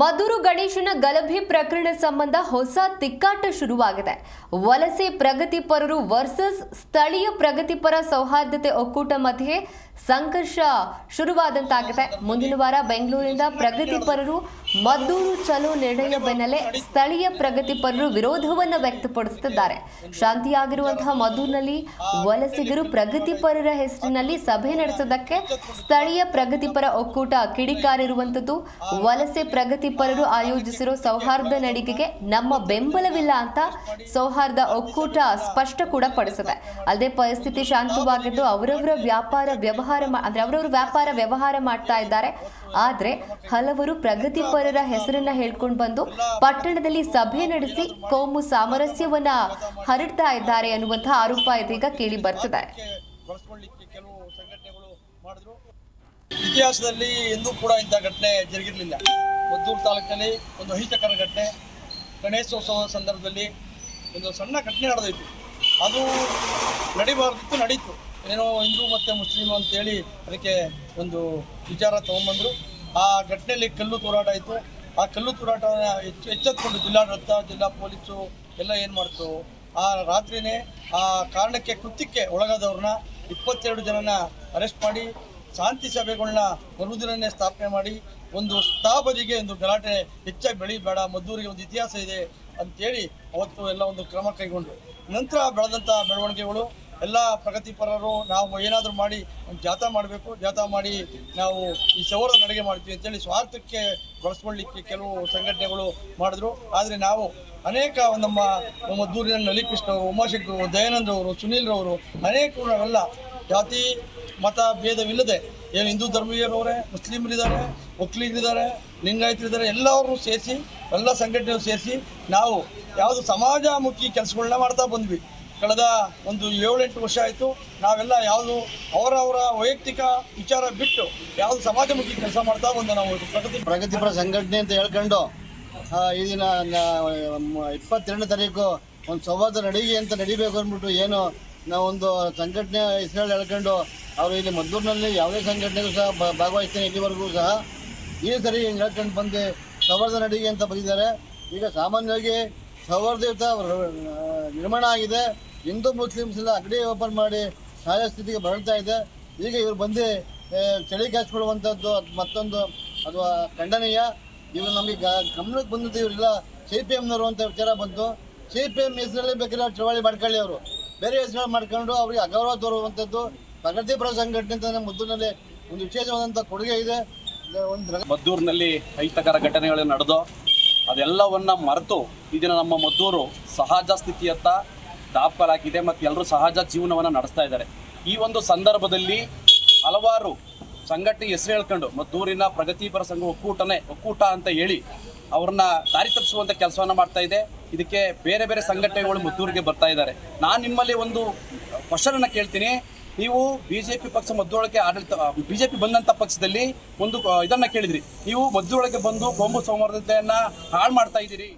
ಮಧುರು ಗಣೇಶನ ಗಲಭೆ ಪ್ರಕರಣ ಸಂಬಂಧ ಹೊಸ ತಿಕ್ಕಾಟ ಶುರುವಾಗಿದೆ. ವಲಸೆ ಪ್ರಗತಿಪರರು ವರ್ಸಸ್ ಸ್ಥಳೀಯ ಪ್ರಗತಿಪರ ಸೌಹಾರ್ದತೆ ಒಕ್ಕೂಟ ಮಧ್ಯೆ ಸಂಘರ್ಷ ಶುರುವಾದಂತಾಗಿದೆ. ಮುಂದಿನ ವಾರ ಬೆಂಗಳೂರಿನಿಂದ ಪ್ರಗತಿಪರರು ಮದ್ದೂರು ಚಲೋ ನಿರ್ಣಯ ಬೆನ್ನಲ್ಲೇ ಸ್ಥಳೀಯ ಪ್ರಗತಿಪರರು ವಿರೋಧವನ್ನು ವ್ಯಕ್ತಪಡಿಸುತ್ತಿದ್ದಾರೆ. ಶಾಂತಿಯಾಗಿರುವಂತಹ ಮದ್ದೂರಿನಲ್ಲಿ ವಲಸಿಗರು ಪ್ರಗತಿಪರರ ಹೆಸರಿನಲ್ಲಿ ಸಭೆ ನಡೆಸೋದಕ್ಕೆ ಸ್ಥಳೀಯ ಪ್ರಗತಿಪರ ಒಕ್ಕೂಟ ಕಿಡಿಕಾರಿರುವಂತದ್ದು. ವಲಸೆ ಪ್ರಗತಿಪರರು ಆಯೋಜಿಸಿರೋ ಸೌಹಾರ್ದ ನಡಿಗೆಗೆ ನಮ್ಮ ಬೆಂಬಲವಿಲ್ಲ ಅಂತ ಸೌಹಾರ್ದ ಒಕ್ಕೂಟ ಸ್ಪಷ್ಟ ಕೂಡ ಪಡಿಸಿದೆ. ಅಲ್ಲದೆ ಪರಿಸ್ಥಿತಿ ಶಾಂತವಾಗಿದ್ದು ಅವರವರ ವ್ಯಾಪಾರ ವ್ಯವಹಾರ ಮಾಡ್ತಾ ಇದ್ದಾರೆ. ಆದ್ರೆ ಹಲವರು ಪ್ರಗತಿಪರರ ಹೆಸರನ್ನ ಹೇಳ್ಕೊಂಡು ಬಂದು ಪಟ್ಟಣದಲ್ಲಿ ಸಭೆ ನಡೆಸಿ ಕೋಮು ಸಾಮರಸ್ಯವನ್ನ ಹರಡ್ತಾ ಇದ್ದಾರೆ ಅನ್ನುವಂತಹ ಆರೋಪ ಇದೀಗ ಕೇಳಿ ಬರ್ತಿದೆ. ಇತಿಹಾಸದಲ್ಲಿ ಎಂದೂ ಕೂಡ ಇಂಥ ಘಟನೆ ಜರುಗಿರಲಿಲ್ಲ. ಮದ್ದೂರು ತಾಲೂಕಿನಲ್ಲಿ ಒಂದು ಅಹಿತಕರ ಘಟನೆ, ಗಣೇಶೋತ್ಸವ ಸಂದರ್ಭದಲ್ಲಿ ಒಂದು ಸಣ್ಣ ಘಟನೆ ನಡೆದೈತು. ಅದು ನಡಿಬಾರ್ದಿತ್ತು, ನಡೀತು. ಏನೋ ಹಿಂದೂ ಮತ್ತು ಮುಸ್ಲಿಂ ಅಂತೇಳಿ ಅದಕ್ಕೆ ಒಂದು ವಿಚಾರ ತೊಗೊಂಬಂದರು. ಆ ಘಟನೆಯಲ್ಲಿ ಕಲ್ಲು ತೂರಾಟ ಆಯಿತು. ಆ ಕಲ್ಲು ತೂರಾಟವನ್ನು ಎಚ್ಚೆತ್ಕೊಂಡು ಜಿಲ್ಲಾಡಳಿತ, ಜಿಲ್ಲಾ ಪೊಲೀಸು ಎಲ್ಲ ಏನು ಮಾಡ್ತು, ಆ ರಾತ್ರಿನೇ ಆ ಕಾರಣಕ್ಕೆ ಕೃತ್ಯಕ್ಕೆ ಒಳಗಾದವ್ರನ್ನ 22 ಜನನ ಅರೆಸ್ಟ್ ಮಾಡಿ ಶಾಂತಿ ಸಭೆಗಳನ್ನ ಮರುದಿನನೇ ಸ್ಥಾಪನೆ ಮಾಡಿ ಒಂದು ಸ್ಥಾಪನೆಗೆ ಒಂದು ಗಲಾಟೆ ಹೆಚ್ಚಾಗಿ ಬೆಳೀಬೇಡ, ಮದ್ದೂರಿಗೆ ಒಂದು ಇತಿಹಾಸ ಇದೆ ಅಂತೇಳಿ ಅವತ್ತು ಎಲ್ಲ ಒಂದು ಕ್ರಮ ಕೈಗೊಂಡು ನಂತರ ಬೆಳೆದಂಥ ಬೆಳವಣಿಗೆಗಳು ಎಲ್ಲ ಪ್ರಗತಿಪರರು ನಾವು ಏನಾದರೂ ಮಾಡಿ ಒಂದು ಜಾಥಾ ಮಾಡಬೇಕು, ಜಾಥಾ ಮಾಡಿ ನಾವು ಈ ಸೌಹಾರ್ದ ನಡಿಗೆ ಮಾಡ್ತೀವಿ ಅಂತೇಳಿ ಸ್ವಾರ್ಥಕ್ಕೆ ಬಳಸ್ಕೊಳ್ಳಿಕ್ಕೆ ಕೆಲವು ಸಂಘಟನೆಗಳು ಮಾಡಿದ್ರು. ಆದರೆ ನಾವು ಅನೇಕ ನಮ್ಮ ಮದ್ದೂರಿನ ನಲಿಕೃಷ್ಣ ಅವರು, ಉಮಾಶಂಕರ್, ದಯಾನಂದ್ ಅವರು, ಸುನೀಲ್ ರವರು ಅನೇಕರು ನಾವೆಲ್ಲ ಜಾತಿ ಮತ ಭೇದವಿಲ್ಲದೆ ಏನು ಹಿಂದೂ ಧರ್ಮೀಯರವರೇ, ಮುಸ್ಲಿಮರಿದ್ದಾರೆ, ಒಕ್ಕಲಿಗರಿದ್ದಾರೆ, ಲಿಂಗಾಯತರಿದ್ದಾರೆ, ಎಲ್ಲರೂ ಸೇರಿಸಿ ಎಲ್ಲ ಸಂಘಟನೆಗಳು ಸೇರಿಸಿ ನಾವು ಯಾವುದು ಸಮಾಜಮುಖಿ ಕೆಲಸಗಳನ್ನ ಮಾಡ್ತಾ ಬಂದ್ವಿ. ಕಳೆದ ಒಂದು 7-8 ವರ್ಷ ಆಯಿತು. ನಾವೆಲ್ಲ ಯಾವುದು ಅವರವರ ವೈಯಕ್ತಿಕ ವಿಚಾರ ಬಿಟ್ಟು ಯಾವುದು ಸಮಾಜಮುಖಿ ಕೆಲಸ ಮಾಡ್ತಾ ಬಂದು ನಾವು ಪ್ರಗತಿಪರ ಸಂಘಟನೆ ಅಂತ ಹೇಳ್ಕೊಂಡು ಈ ದಿನ 22ನೇ ತಾರೀಕು ಒಂದು ಸೌಹಾರ್ದ ನಡಿಗೆ ಅಂತ ನಡಿಬೇಕು ಅಂದ್ಬಿಟ್ಟು ಏನು ನಾವೊಂದು ಸಂಘಟನೆ ಹೆಸರು ಹೇಳ್ಕೊಂಡು ಅವರು ಇಲ್ಲಿ ಮದ್ದೂರಿನಲ್ಲಿ ಯಾವುದೇ ಸಂಘಟನೆಗೂ ಸಹ ಭಾಗವಹಿಸ್ತೇನೆ ಇಲ್ಲಿವರೆಗೂ ಸಹ ಈ ಸರಿ ಹಿಂಗೆ ಹೇಳ್ಕೊಂಡು ಬಂದು ಸೌಹಾರ್ದ ನಡಿಗೆ ಅಂತ ಬಂದಿದ್ದಾರೆ. ಈಗ ಸಾಮಾನ್ಯವಾಗಿ ಸೌಹಾರ್ದಯುತ ನಿರ್ಮಾಣ ಆಗಿದೆ. ಹಿಂದೂ ಮುಸ್ಲಿಮ್ಸ್ ಎಲ್ಲ ಅಂಗಡಿ ಓಪನ್ ಮಾಡಿ ಸಹಾಯ ಸ್ಥಿತಿಗೆ ಬರಳ್ತಾ ಇದೆ. ಈಗ ಇವರು ಬಂದು ಚಳಿ ಕಾಯಿಸ್ಕೊಳ್ಳುವಂಥದ್ದು ಮತ್ತೊಂದು ಅದು ಖಂಡನೀಯ. ಇವರು ನಮಗೆ ಗಮನಕ್ಕೆ ಬಂದಿದ್ದು ಇವರೆಲ್ಲ CPMನವರು ಅಂತ ವಿಚಾರ ಬಂತು. CPM ಹೆಸರಲ್ಲಿ ಬೇಕಾದ್ರೆ ಚಳವಳಿ ಮಾಡ್ಕೊಳ್ಳಿ, ಅವರು ಬೇರೆ ಹೆಸರು ಮಾಡ್ಕೊಂಡು ಅವರಿಗೆ ಅಗೌರವ ತೋರುವಂಥದ್ದು. ಪ್ರಗತಿಪರ ಸಂಘಟನೆ ಅಂತ ನಮ್ಮ ಮದ್ದೂರಿನಲ್ಲಿ ಒಂದು ವಿಶೇಷವಾದಂಥ ಕೊಡುಗೆ ಇದೆ. ಮದ್ದೂರಿನಲ್ಲಿ ಅಹಿತಕರ ಘಟನೆಗಳು ನಡೆದು ಅದೆಲ್ಲವನ್ನ ಮರೆತು ಈ ದಿನ ನಮ್ಮ ಮದ್ದೂರು ಸಹಜ ಸ್ಥಿತಿಯತ್ತ ದಾಖಲಾಗಿದೆ ಮತ್ತು ಎಲ್ಲರೂ ಸಹಜ ಜೀವನವನ್ನು ನಡೆಸ್ತಾ ಇದ್ದಾರೆ. ಈ ಒಂದು ಸಂದರ್ಭದಲ್ಲಿ ಹಲವಾರು ಸಂಘಟನೆ ಹೆಸರು ಹೇಳ್ಕೊಂಡು ಮದ್ದೂರಿನ ಪ್ರಗತಿಪರ ಸಂಘ ಒಕ್ಕೂಟ ಅಂತ ಹೇಳಿ ಅವ್ರನ್ನ ದಾರಿ ತಪ್ಪಿಸುವಂಥ ಕೆಲಸವನ್ನು ಮಾಡ್ತಾ ಇದೆ. ಇದಕ್ಕೆ ಬೇರೆ ಬೇರೆ ಸಂಘಟನೆಗಳು ಮದ್ದೂರಿಗೆ ಬರ್ತಾ ಇದ್ದಾರೆ. ನಾನು ನಿಮ್ಮಲ್ಲಿ ಒಂದು ಕ್ವಶನನ್ನು ಕೇಳ್ತೀನಿ. ನೀವು BJP ಪಕ್ಷ ಮದ್ದೂರೊಳಗೆ BJP ಬಂದಂಥ ಪಕ್ಷದಲ್ಲಿ ಒಂದು ಇದನ್ನು ಕೇಳಿದ್ರಿ, ನೀವು ಮದ್ದೂರೊಳಗೆ ಬಂದು ಕೋಮು ಸೌಹಾರ್ದತೆಯನ್ನು ಹಾಳು ಮಾಡ್ತಾ ಇದ್ದೀರಿ.